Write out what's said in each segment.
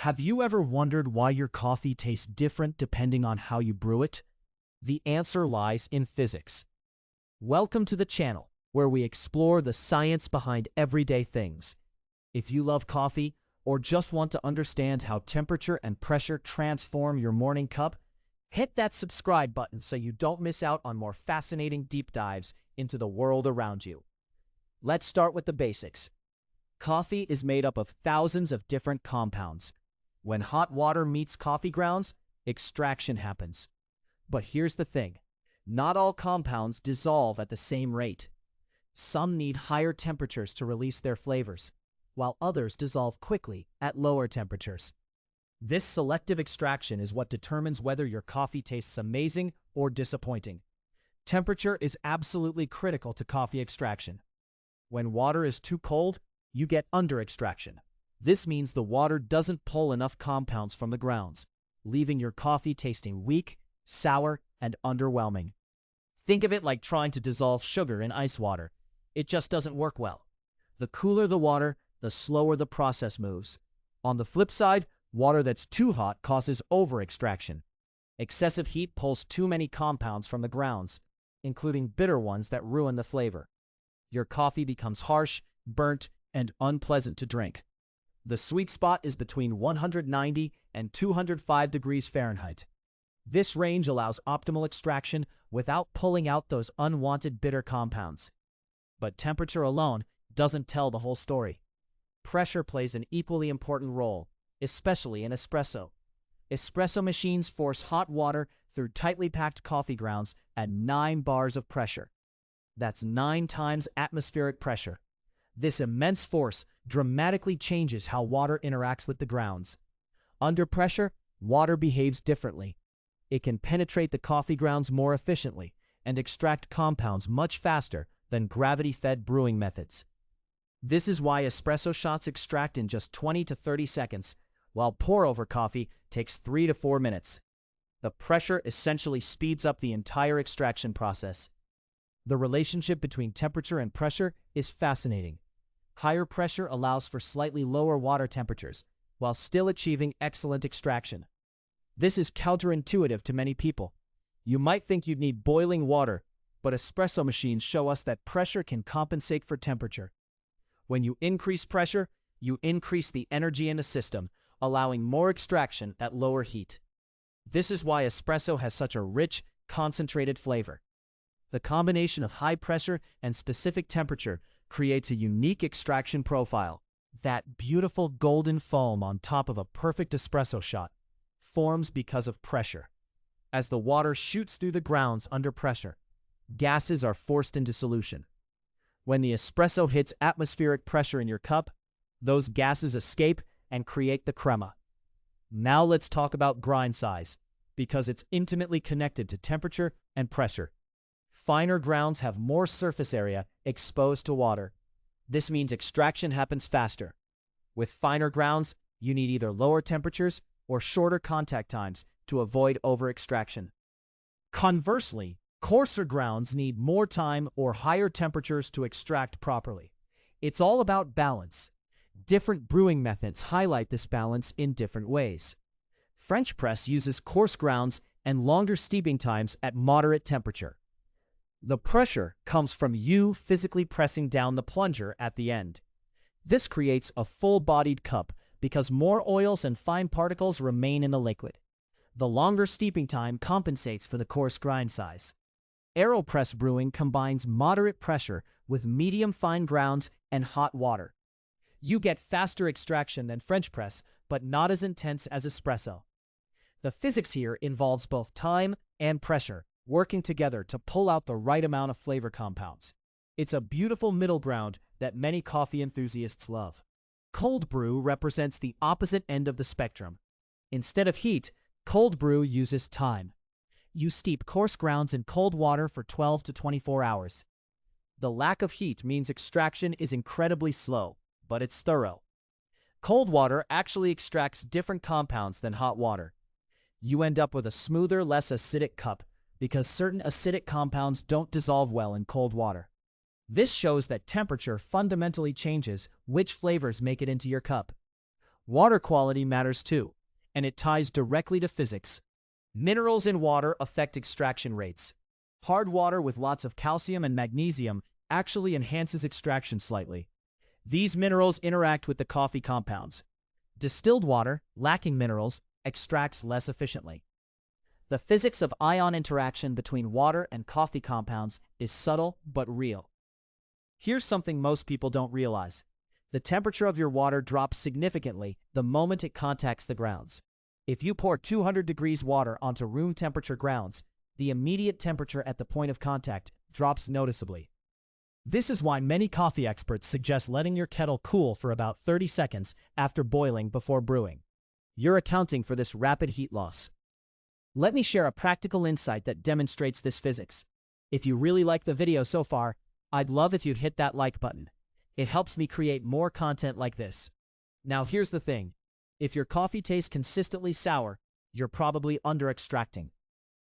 Have you ever wondered why your coffee tastes different depending on how you brew it? The answer lies in physics. Welcome to the channel, where we explore the science behind everyday things. If you love coffee, or just want to understand how temperature and pressure transform your morning cup, hit that subscribe button so you don't miss out on more fascinating deep dives into the world around you. Let's start with the basics. Coffee is made up of thousands of different compounds. When hot water meets coffee grounds, extraction happens. But here's the thing. Not all compounds dissolve at the same rate. Some need higher temperatures to release their flavors, while others dissolve quickly at lower temperatures. This selective extraction is what determines whether your coffee tastes amazing or disappointing. Temperature is absolutely critical to coffee extraction. When water is too cold, you get under-extraction. This means the water doesn't pull enough compounds from the grounds, leaving your coffee tasting weak, sour, and underwhelming. Think of it like trying to dissolve sugar in ice water. It just doesn't work well. The cooler the water, the slower the process moves. On the flip side, water that's too hot causes over-extraction. Excessive heat pulls too many compounds from the grounds, including bitter ones that ruin the flavor. Your coffee becomes harsh, burnt, and unpleasant to drink. The sweet spot is between 190 and 205 degrees Fahrenheit. This range allows optimal extraction without pulling out those unwanted bitter compounds. But temperature alone doesn't tell the whole story. Pressure plays an equally important role, especially in espresso. Espresso machines force hot water through tightly packed coffee grounds at 9 bars of pressure. That's 9 times atmospheric pressure. This immense force dramatically changes how water interacts with the grounds. Under pressure, water behaves differently. It can penetrate the coffee grounds more efficiently and extract compounds much faster than gravity-fed brewing methods. This is why espresso shots extract in just 20 to 30 seconds, while pour-over coffee takes 3 to 4 minutes. The pressure essentially speeds up the entire extraction process. The relationship between temperature and pressure is fascinating. Higher pressure allows for slightly lower water temperatures, while still achieving excellent extraction. This is counterintuitive to many people. You might think you'd need boiling water, but espresso machines show us that pressure can compensate for temperature. When you increase pressure, you increase the energy in the system, allowing more extraction at lower heat. This is why espresso has such a rich, concentrated flavor. The combination of high pressure and specific temperature creates a unique extraction profile. That beautiful golden foam on top of a perfect espresso shot forms because of pressure. As the water shoots through the grounds under pressure, gases are forced into solution. When the espresso hits atmospheric pressure in your cup, those gases escape and create the crema. Now let's talk about grind size, because it's intimately connected to temperature and pressure. Finer grounds have more surface area exposed to water. This means extraction happens faster. With finer grounds, you need either lower temperatures or shorter contact times to avoid over-extraction. Conversely, coarser grounds need more time or higher temperatures to extract properly. It's all about balance. Different brewing methods highlight this balance in different ways. French press uses coarse grounds and longer steeping times at moderate temperature. The pressure comes from you physically pressing down the plunger at the end. This creates a full-bodied cup because more oils and fine particles remain in the liquid. The longer steeping time compensates for the coarse grind size. AeroPress brewing combines moderate pressure with medium-fine grounds and hot water. You get faster extraction than French press, but not as intense as espresso. The physics here involves both time and pressure, working together to pull out the right amount of flavor compounds. It's a beautiful middle ground that many coffee enthusiasts love. Cold brew represents the opposite end of the spectrum. Instead of heat, cold brew uses time. You steep coarse grounds in cold water for 12 to 24 hours. The lack of heat means extraction is incredibly slow, but it's thorough. Cold water actually extracts different compounds than hot water. You end up with a smoother, less acidic cup, because certain acidic compounds don't dissolve well in cold water. This shows that temperature fundamentally changes which flavors make it into your cup. Water quality matters too, and it ties directly to physics. Minerals in water affect extraction rates. Hard water with lots of calcium and magnesium actually enhances extraction slightly. These minerals interact with the coffee compounds. Distilled water, lacking minerals, extracts less efficiently. The physics of ion interaction between water and coffee compounds is subtle but real. Here's something most people don't realize. The temperature of your water drops significantly the moment it contacts the grounds. If you pour 200 degrees water onto room temperature grounds, the immediate temperature at the point of contact drops noticeably. This is why many coffee experts suggest letting your kettle cool for about 30 seconds after boiling before brewing. You're accounting for this rapid heat loss. Let me share a practical insight that demonstrates this physics. If you really like the video so far, I'd love if you'd hit that like button. It helps me create more content like this. Now here's the thing. If your coffee tastes consistently sour, you're probably under-extracting.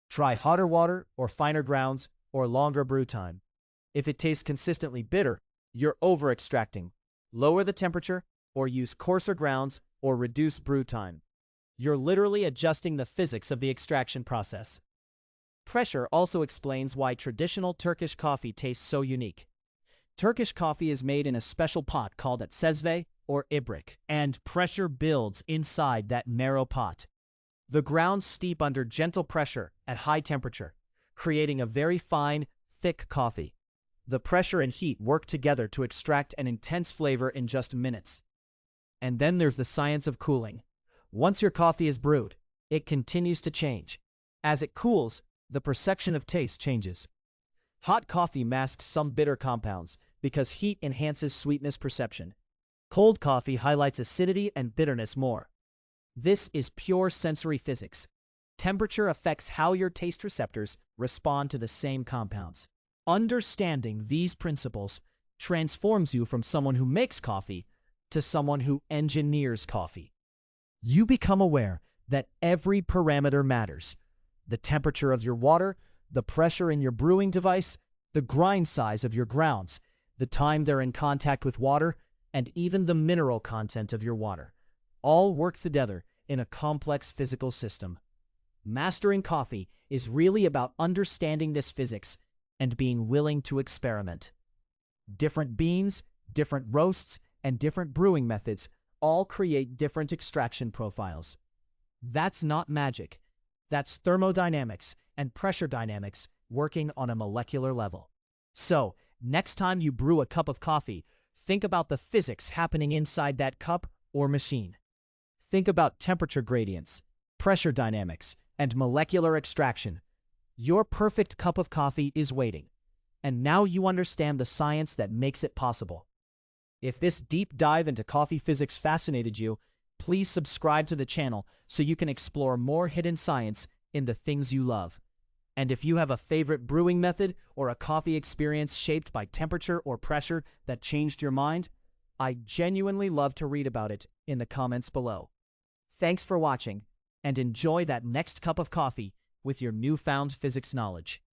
Try hotter water or finer grounds or longer brew time. If it tastes consistently bitter, you're over-extracting. Lower the temperature or use coarser grounds or reduce brew time. You're literally adjusting the physics of the extraction process. Pressure also explains why traditional Turkish coffee tastes so unique. Turkish coffee is made in a special pot called a tsezve or ibrik, and pressure builds inside that narrow pot. The grounds steep under gentle pressure at high temperature, creating a very fine, thick coffee. The pressure and heat work together to extract an intense flavor in just minutes. And then there's the science of cooling. Once your coffee is brewed, it continues to change. As it cools, the perception of taste changes. Hot coffee masks some bitter compounds because heat enhances sweetness perception. Cold coffee highlights acidity and bitterness more. This is pure sensory physics. Temperature affects how your taste receptors respond to the same compounds. Understanding these principles transforms you from someone who makes coffee to someone who engineers coffee. You become aware that every parameter matters. The temperature of your water, the pressure in your brewing device, the grind size of your grounds, the time they're in contact with water, and even the mineral content of your water, all work together in a complex physical system. Mastering coffee is really about understanding this physics and being willing to experiment. Different beans, different roasts, and different brewing methods all create different extraction profiles. That's not magic. That's thermodynamics and pressure dynamics working on a molecular level. So, next time you brew a cup of coffee, think about the physics happening inside that cup or machine. Think about temperature gradients, pressure dynamics, and molecular extraction. Your perfect cup of coffee is waiting, and now you understand the science that makes it possible. If this deep dive into coffee physics fascinated you, please subscribe to the channel so you can explore more hidden science in the things you love. And if you have a favorite brewing method or a coffee experience shaped by temperature or pressure that changed your mind, I genuinely love to read about it in the comments below. Thanks for watching, and enjoy that next cup of coffee with your newfound physics knowledge.